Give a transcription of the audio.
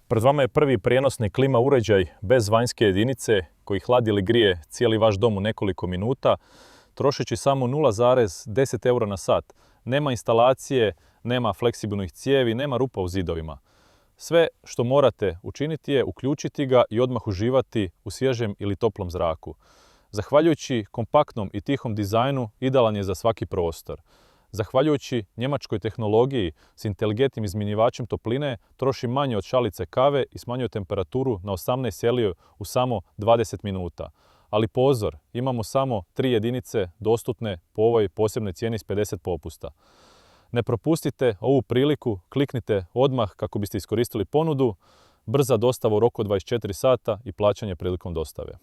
Pred vama je prvi prijenosni klima uređaj bez vanjske jedinice koji hladi ili grije cijeli vaš dom u nekoliko minuta, trošeći samo 0,10 eura na sat. Nema instalacije, nema fleksibilnih cijevi, nema rupa u zidovima. Sve što morate učiniti je uključiti ga i odmah uživati u svježem ili toplom zraku. Zahvaljujući kompaktnom i tihom dizajnu, idealan je za svaki prostor. Zahvaljujući njemačkoj tehnologiji s inteligentnim izmjenjivačem topline, troši manje od šalice kave i smanjuje temperaturu na 18 celzija u samo 20 minuta. Ali pozor, imamo samo 3 jedinice dostupne po ovoj posebnoj cijeni s 50 popusta. Ne propustite ovu priliku, kliknite odmah kako biste iskoristili ponudu, brza dostava u roku od 24 sata i plaćanje prilikom dostave.